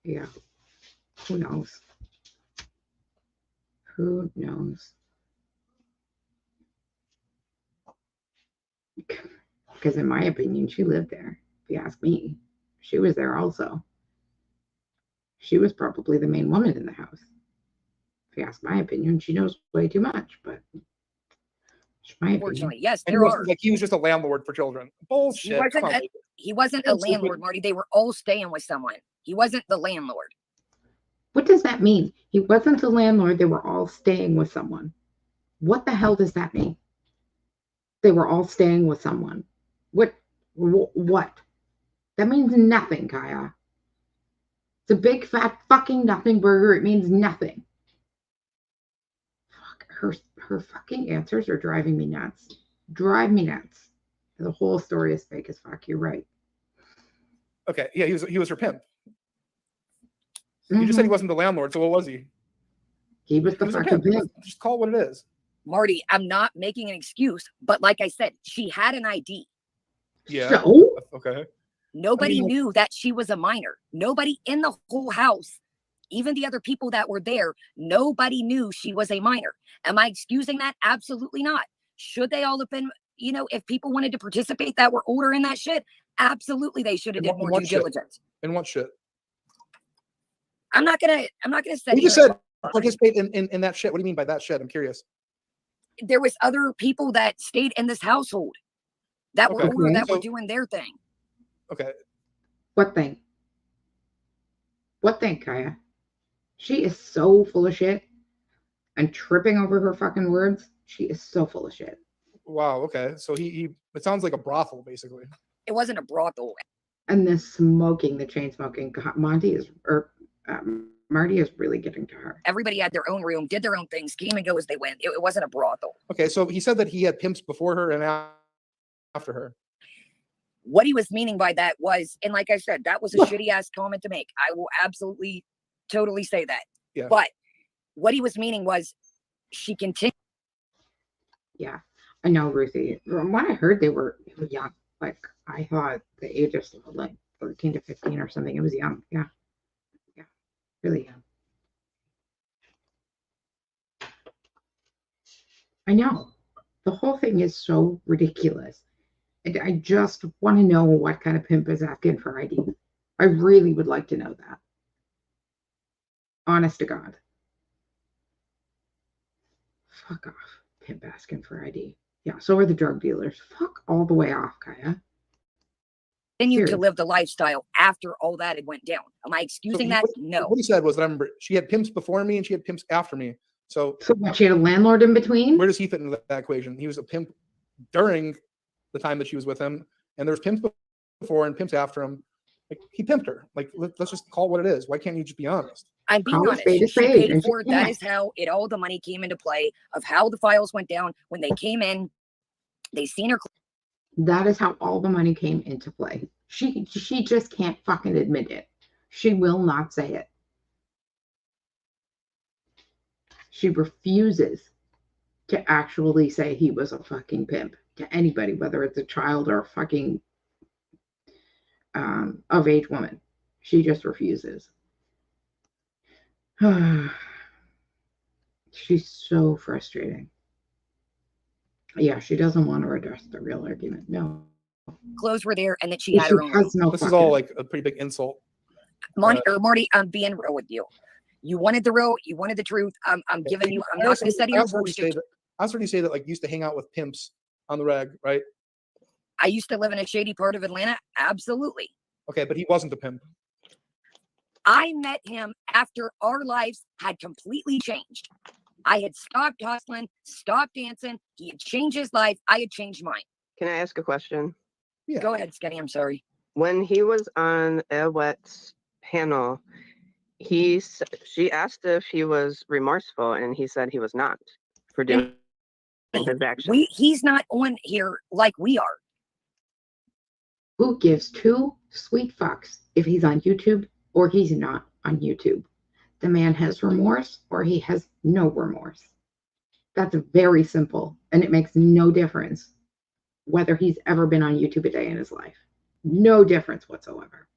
S1: Yeah. Who knows? Who knows? Because in my opinion, she lived there. If you ask me, she was there also. She was probably the main woman in the house. If you ask my opinion, she knows way too much, but
S7: unfortunately, yes, there are.
S8: Like he was just a landlord for children. Bullshit.
S7: He wasn't a landlord, Marty. They were all staying with someone. He wasn't the landlord.
S1: What does that mean? He wasn't the landlord. They were all staying with someone. What the hell does that mean? They were all staying with someone. What? That means nothing, Kaya. It's a big fat fucking nothing burger. It means nothing. Fuck, her fucking answers are driving me nuts. Drive me nuts. The whole story is fake as fuck. You're right.
S8: Okay, yeah, he was her pimp. You just said he wasn't the landlord, so what was he?
S1: He was the fucking pimp.
S8: Just call it what it is.
S7: Marty, I'm not making an excuse, but like I said, she had an ID.
S8: Yeah.
S1: So?
S8: Okay.
S7: Nobody knew that she was a minor. Nobody in the whole house, even the other people that were there, nobody knew she was a minor. Am I excusing that? Absolutely not. Should they all have been, if people wanted to participate that were older in that shit, absolutely they should have did more due diligence.
S8: In what shit?
S7: I'm not gonna say.
S8: You just said participate in that shit. What do you mean by that shit? I'm curious.
S7: There was other people that stayed in this household that were older that were doing their thing.
S8: Okay.
S1: What thing? What thing, Kaya? She is so full of shit and tripping over her fucking words. She is so full of shit.
S8: Wow. Okay. So he it sounds like a brothel, basically.
S7: It wasn't a brothel.
S1: And the chain smoking, Marty Marty is really getting to her.
S7: Everybody had their own room, did their own things, came and go as they went. It wasn't a brothel.
S8: Okay, so he said that he had pimps before her and after her.
S7: What he was meaning by that was, and like I said, that was a shitty ass comment to make. I will absolutely, totally say that.
S8: Yeah.
S7: But what he was meaning was she continued.
S1: Yeah, I know, Ruthie. From what I heard, they were young. Like, I thought the age of like 13 to 15 or something. It was young. Yeah. Yeah. Really young. I know. The whole thing is so ridiculous. And I just want to know what kind of pimp is asking for ID. I really would like to know that. Honest to God. Fuck off. Pimp asking for ID. Yeah, so are the drug dealers. Fuck all the way off, Kaya.
S7: Continued to live the lifestyle after all that had went down. Am I excusing that? No.
S8: What he said was that I remember she had pimps before me and she had pimps after me. So
S1: what, she had a landlord in between?
S8: Where does he fit into that equation? He was a pimp during the time that she was with him, and there's pimps before and pimps after him. Like, he pimped her. Like, let's just call it what it is. Why can't you just be honest?
S7: I'm being honest. She paid for it. That is how it all the money came into play, of how the files went down when they came in. They seen her.
S1: That is how all the money came into play. She just can't fucking admit it. She will not say it. She refuses to actually say he was a fucking pimp to anybody, whether it's a child or a fucking of age woman. She just refuses. She's so frustrating. Yeah, she doesn't want to address the real argument. No.
S7: Clothes were there and that she had her own.
S8: This is all like a pretty big insult.
S7: Marty, I'm being real with you. You wanted the real, you wanted the truth. I'm giving you, I'm not going to study your bullshit.
S8: I was heard you say that, like, you used to hang out with pimps on the reg, right?
S7: I used to live in a shady part of Atlanta. Absolutely.
S8: Okay, but he wasn't a pimp.
S7: I met him after our lives had completely changed. I had stopped hustling, stopped dancing. He had changed his life. I had changed mine.
S9: Can I ask a question?
S8: Yeah.
S7: Go ahead, Skinny. I'm sorry.
S9: When he was on Elwet's panel, she asked if he was remorseful, and he said he was not for doing his actions.
S7: He's not on here like we are.
S1: Who gives two sweet fucks if he's on YouTube or he's not on YouTube? The man has remorse or he has no remorse. That's very simple, and it makes no difference whether he's ever been on YouTube a day in his life. No difference whatsoever.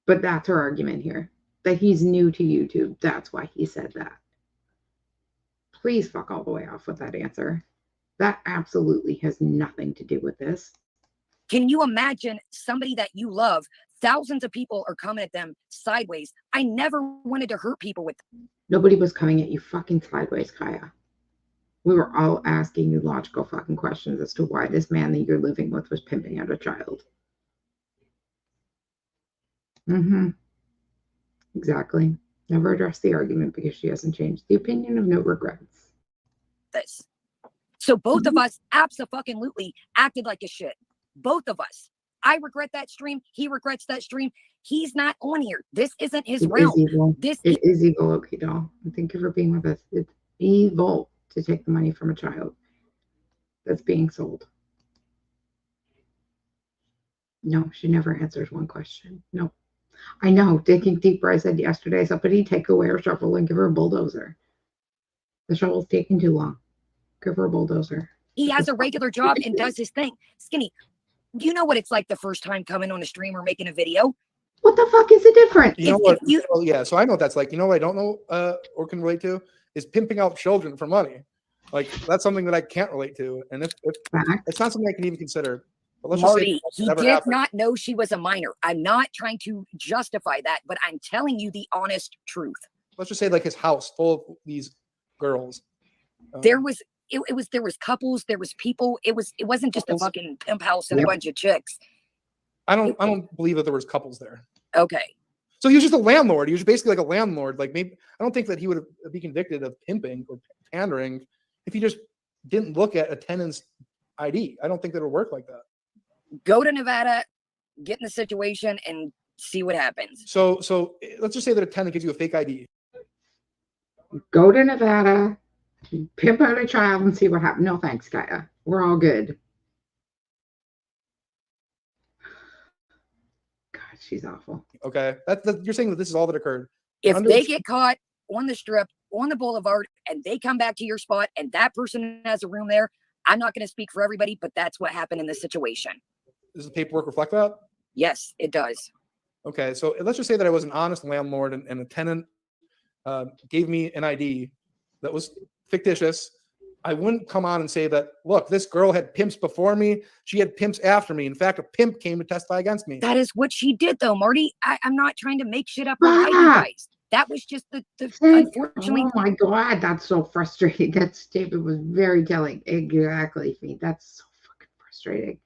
S1: But that's her argument here, that he's new to YouTube. That's why he said that. Please fuck all the way off with that answer. That absolutely has nothing to do with this.
S7: Can you imagine somebody that you love? Thousands of people are coming at them sideways. I never wanted to hurt people with them.
S1: Nobody was coming at you fucking sideways, Kaya. We were all asking you logical fucking questions as to why this man that you're living with was pimping out a child. Exactly. Never addressed the argument because she hasn't changed the opinion of no regrets.
S7: This. So both of us absolutely acted like a shit. Both of us. I regret that stream. He regrets that stream. He's not on here. This isn't his realm.
S1: It is evil, okay, doll. Thank you for being with us. It's evil to take the money from a child that's being sold. No, she never answers one question. No. I know, digging deeper, I said yesterday, somebody take away her shovel and give her a bulldozer. The shovel's taking too long. Give her a bulldozer.
S7: He has a regular job and does his thing. Skinny, you know what it's like the first time coming on a stream or making a video?
S1: What the fuck is the difference?
S8: You know what? Well, yeah, so I know what that's like. You know what I don't know or can relate to is pimping out children for money. Like, that's something that I can't relate to. And if it's not something I can even consider. But let's
S7: Marty,
S8: just say
S7: he did not know she was a minor. I'm not trying to justify that, but I'm telling you the honest truth.
S8: Let's just say, like, his house full of these girls.
S7: There was couples, there was people. It wasn't just a fucking pimp house and a bunch of chicks.
S8: I don't believe that there was couples there.
S7: Okay.
S8: So he was just a landlord. He was basically like a landlord. Like, maybe I don't think that he would be convicted of pimping or pandering if he just didn't look at a tenant's ID. I don't think that it would work like that.
S7: Go to Nevada, get in the situation, and see what happens.
S8: So let's just say that a tenant gives you a fake ID.
S1: Go to Nevada, pimp out a child, and see what happens. No thanks, Gaia. We're all good. God, she's awful.
S8: Okay, you're saying that this is all that occurred.
S7: If they get caught on the strip, on the boulevard, and they come back to your spot, and that person has a room there, I'm not going to speak for everybody, but that's what happened in this situation.
S8: Does the paperwork reflect that?
S7: Yes, it does.
S8: Okay, so let's just say that I was an honest landlord and a tenant gave me an ID that was fictitious. I wouldn't come on and say that, look, this girl had pimps before me. She had pimps after me. In fact, a pimp came to testify against me.
S7: That is what she did, though, Marty. I'm not trying to make shit up or lie, you guys. That was just the unfortunately.
S1: Oh my God, that's so frustrating. That statement was very telling. Exactly, Fee. That's so fucking frustrating.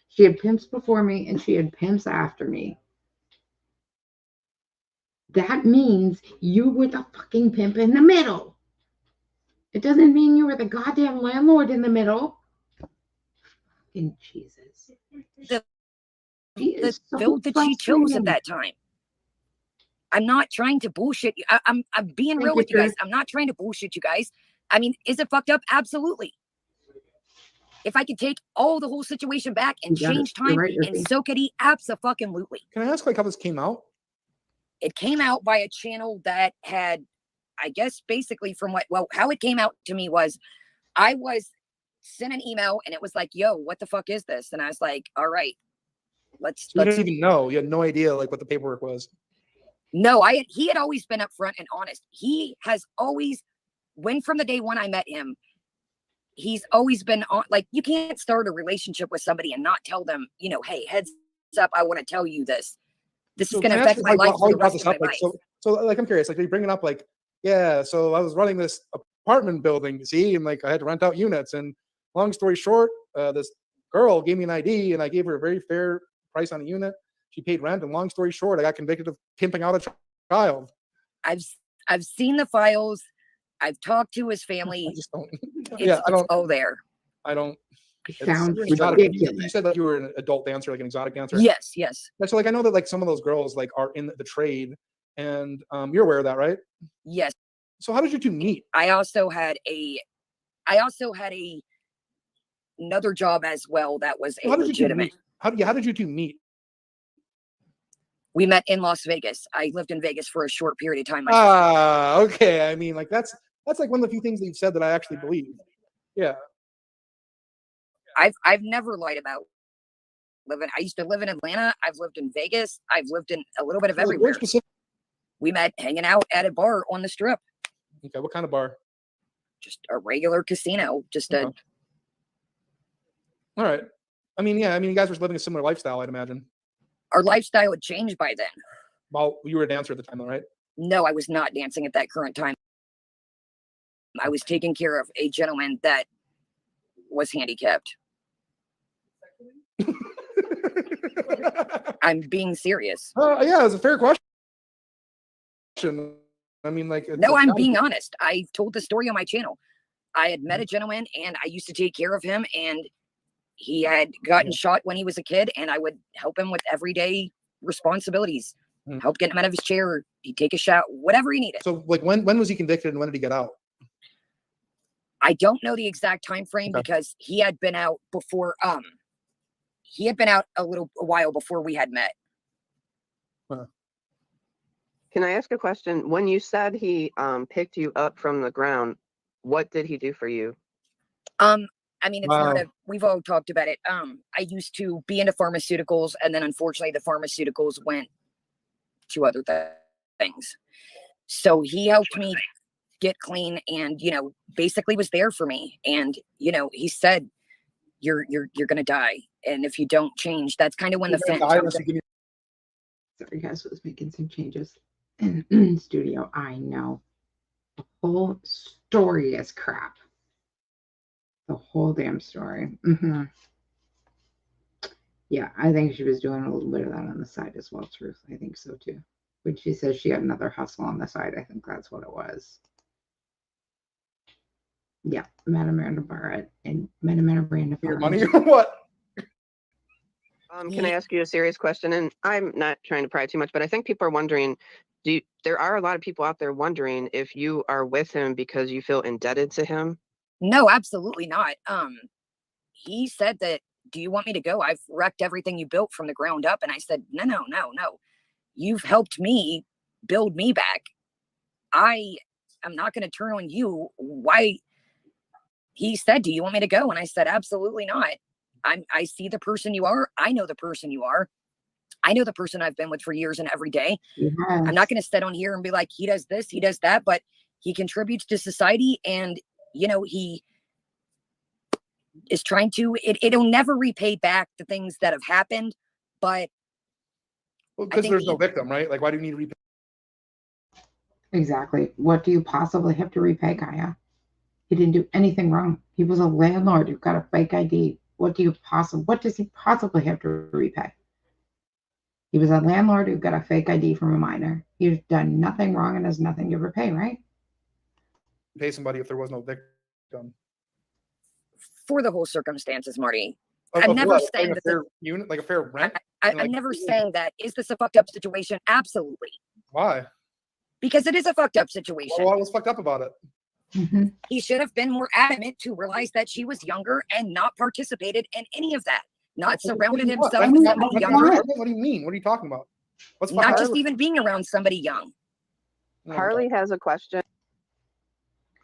S1: She had pimps before me and she had pimps after me. That means you were the fucking pimp in the middle. It doesn't mean you were the goddamn landlord in the middle. Fucking Jesus.
S7: The field that she chose at that time. I'm not trying to bullshit you. I'm being real with you guys. I'm not trying to bullshit you guys. I mean, is it fucked up? Absolutely. If I could take the whole situation back and change time and soak it, abso-fucking-lutely.
S8: Can I ask how this came out?
S7: It came out by a channel that had, I guess, basically from how it came out to me was I was sent an email and it was like, yo, what the fuck is this? And I was like, all right, let's.
S8: You didn't even know. You had no idea what the paperwork was.
S7: No, he had always been upfront and honest. He has always, from the day when I met him, he's always been on. Like, you can't start a relationship with somebody and not tell them, hey, heads up, I want to tell you this. This is going to affect my life for the rest of my life.
S8: So, I'm curious. Like, are you bringing up yeah? So I was running this apartment building, you see, and I had to rent out units. And long story short, this girl gave me an ID, and I gave her a very fair price on a unit. She paid rent, and long story short, I got convicted of pimping out a child.
S7: I've seen the files. I've talked to his family.
S8: I just don't.
S7: I don't. Oh, there.
S8: I don't.
S1: Sounds
S8: ridiculous. You said that you were an adult dancer, like an exotic dancer.
S7: Yes.
S8: So, I know that some of those girls are in the trade, and you're aware of that, right?
S7: Yes.
S8: So, how did you two meet?
S7: I also had another job as well that was legitimate.
S8: How did you two meet?
S7: We met in Las Vegas. I lived in Vegas for a short period of time.
S8: Okay. I mean, that's one of the few things that you've said that I actually believe. Yeah.
S7: I've never lied about living. I used to live in Atlanta. I've lived in Vegas. I've lived in a little bit of everywhere. We met hanging out at a bar on the strip.
S8: Okay. What kind of bar?
S7: Just a regular casino.
S8: All right. I mean, you guys were living a similar lifestyle, I'd imagine.
S7: Our lifestyle had changed by then.
S8: Well, you were a dancer at the time, though, right?
S7: No, I was not dancing at that current time. I was taking care of a gentleman that was handicapped. I'm being serious.
S8: Yeah, it's a fair question. I mean,
S7: no, I'm being honest. I told the story on my channel. I had met a gentleman and I used to take care of him, and he had gotten shot when he was a kid, and I would help him with everyday responsibilities. Help get him out of his chair. He'd take a shot, whatever he needed.
S8: So, when was he convicted and when did he get out?
S7: I don't know the exact time frame because he had been out before. He had been out a while before we had met.
S9: Huh. Can I ask a question? When you said he picked you up from the ground, what did he do for you?
S7: I mean, it's we've all talked about it. I used to be into pharmaceuticals, and then unfortunately the pharmaceuticals went to other things. So he helped me get clean and, basically was there for me. And, he said, you're going to die. And if you don't change, that's kind of when the fan.
S1: Sorry, guys, was making some changes in studio. I know. The whole story is crap. The whole damn story. Yeah, I think she was doing a little bit of that on the side as well, Truth. I think so too. When she says she had another hustle on the side, I think that's what it was. Yeah, Madame Miranda Barrett and Madame Miranda.
S8: Your money or what?
S9: Can I ask you a serious question? And I'm not trying to pry too much, but I think people are wondering, there are a lot of people out there wondering if you are with him because you feel indebted to him?
S7: No, absolutely not. He said that, do you want me to go? I've wrecked everything you built from the ground up. And I said, no. You've helped me build me back. I am not going to turn on you. Why? He said, do you want me to go? And I said, absolutely not. I see the person you are. I know the person you are. I know the person I've been with for years and every day.
S1: Yes.
S7: I'm not going to sit on here and be like, he does this, he does that, but he contributes to society. And, you know, he is trying to, it'll never repay back the things that have happened, but.
S8: Well, because there's no victim, right? Like, why do you need to repay?
S1: Exactly. What do you possibly have to repay, Kaya? He didn't do anything wrong. He was a landlord who got a fake ID. What does he possibly have to repay? He was a landlord who got a fake ID from a minor. He's done nothing wrong and has nothing to repay, right?
S8: Pay somebody if there was no victim.
S7: For the whole circumstances, Marty. I'm never saying
S8: like a fair unit, like a fair rent.
S7: I'm never saying that. Is this a fucked up situation? Absolutely.
S8: Why?
S7: Because it is a fucked up situation.
S8: What was fucked up about it?
S1: Mm-hmm.
S7: He should have been more adamant to realize that she was younger and not participated in any of that. Not surrounded himself with somebody younger.
S8: What do you mean? What are you talking about? What's
S7: not just even being around somebody young.
S9: Harley has a question.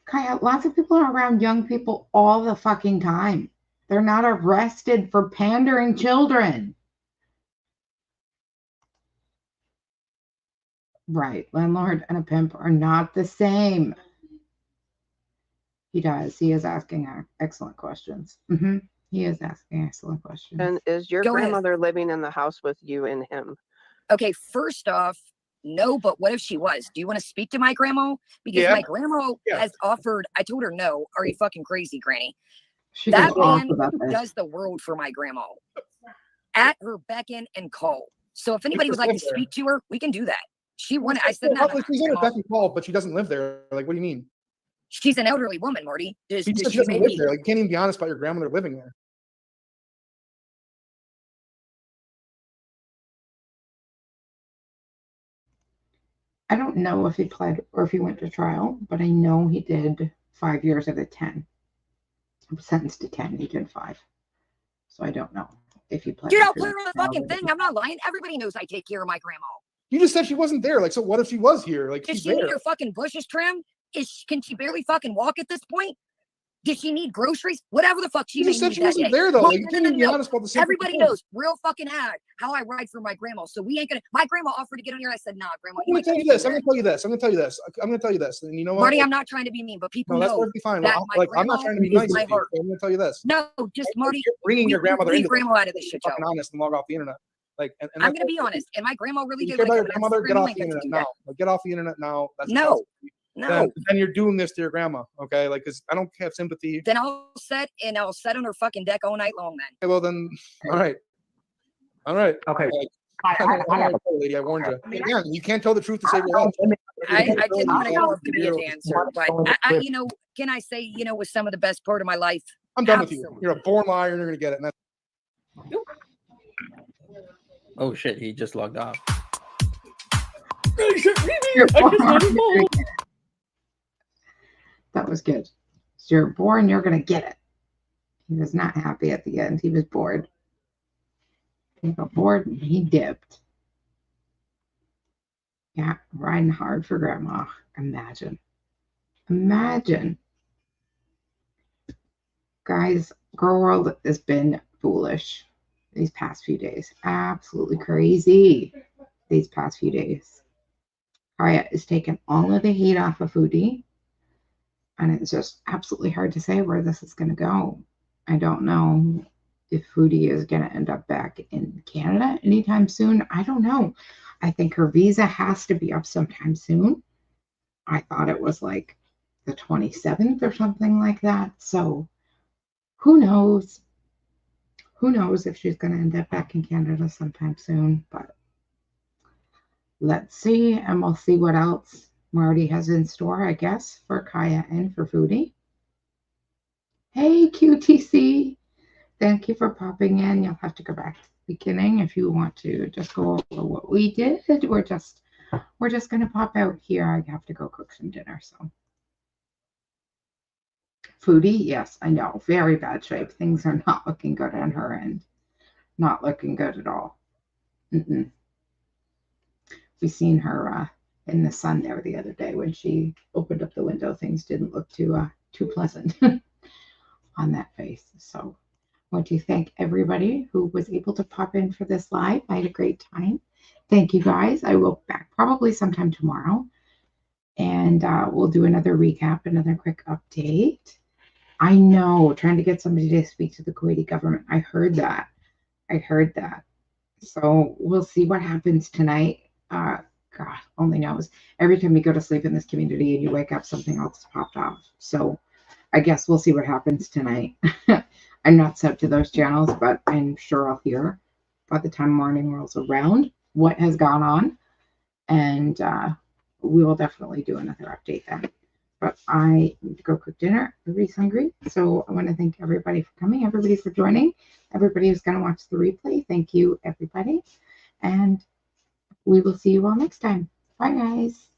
S1: Kaya, lots of people are around young people all the fucking time. They're not arrested for pandering children. Right. Landlord and a pimp are not the same. He does. He is asking excellent questions. Mm-hmm. He is asking excellent questions.
S9: And is your grandmother living in the house with you and him?
S7: Okay, first off, no, but what if she was? Do you want to speak to my grandma? Because my grandma has offered, I told her no. Are you fucking crazy, Granny? That man does the world for my grandma. At her beck and call. So if anybody would like to speak to her, we can do that. She wanted, I said, no.
S8: She's in her beck and call, but she doesn't live there. Like, what do you mean?
S7: She's an elderly woman, Marty.
S8: She doesn't live there. Like, you can't even be honest about your grandmother living there.
S1: I don't know if he pled or if he went to trial, but I know he did 5 years out of 10. He was sentenced to 10. He did 5. So I don't know if he pled.
S7: Dude, I'll put her on the fucking thing. I'm not lying. Everybody knows I take care of my grandma.
S8: You just said she wasn't there. Like, so what if she was here? Like,
S7: does she need her fucking bushes trimmed? Can she barely fucking walk at this point? Does she need groceries? Whatever the fuck she
S8: just said she wasn't there though. Like, you can't even be honest about the
S7: everybody knows real fucking how I ride for my grandma. So we ain't gonna. My grandma offered to get on here. I said, nah, grandma.
S8: I'm gonna tell you this. I'm gonna tell you this. I'm gonna tell you this. I'm gonna tell you this. And you know what,
S7: Marty? I'm not trying to be mean, but people know
S8: that's perfectly fine.
S7: That
S8: like, I'm not trying to be nice. I'm gonna tell you this.
S7: No, just Marty.
S8: You're bringing your grandmother into
S7: grandma out of this shit,
S8: fucking honest and log off the internet. Like, and
S7: I'm gonna be honest. And my grandma really did.
S8: Like, your grandmother, get off the internet now. Like, get off the internet now. That's
S7: no.
S8: No. Then you're doing this to your grandma, okay? Like, because I don't have sympathy.
S7: Then I'll sit on her fucking deck all night long. Then.
S8: Okay, well then, all right. Okay. Lady, I warned you. Yeah, you can't tell the truth to save your life.
S7: I didn't want to go up to be a dancer, but I, you know, can I say, you know, was some of the best part of my life.
S8: I'm done with you. You're a born liar, and you're gonna get it.
S6: Oh shit! He just logged off.
S1: That was good. So you're born, you're going to get it. He was not happy at the end. He was bored. He got bored and he dipped. Yeah, riding hard for grandma. Imagine. Guys, Girl World has been foolish these past few days. Absolutely crazy these past few days. Kaya is taking all of the heat off of Foodie. And it's just absolutely hard to say where this is going to go. I don't know if Foodie is going to end up back in Canada anytime soon. I don't know. I think her visa has to be up sometime soon. I thought it was like the 27th or something like that. So who knows? Who knows if she's going to end up back in Canada sometime soon. But let's see. And we'll see what else Marty has in store, I guess, for Kaya and for Foodie. Hey, QTC. Thank you for popping in. You'll have to go back beginning, if you want to just go over what we did, we're just going to pop out here. I have to go cook some dinner. So Foodie, yes, I know, very bad shape. Things are not looking good on her end. Not looking good at all. We seen her in the sun there the other day when she opened up the window. Things didn't look too pleasant on that face. So I want to thank everybody who was able to pop in for this live. I had a great time. Thank you guys. I will be back probably sometime tomorrow, and we'll do another recap, another quick update. I know, trying to get somebody to speak to the Kuwaiti government. I heard that. So we'll see what happens tonight. God only knows. Every time you go to sleep in this community and you wake up, something else popped off. So I guess we'll see what happens tonight. I'm not subbed to those channels, but I'm sure I'll hear by the time morning rolls around what has gone on. And we will definitely do another update then. But I need to go cook dinner. Everybody's hungry. So I want to thank everybody for coming, everybody for joining, everybody who's going to watch the replay. Thank you, everybody. And we will see you all next time. Bye, guys.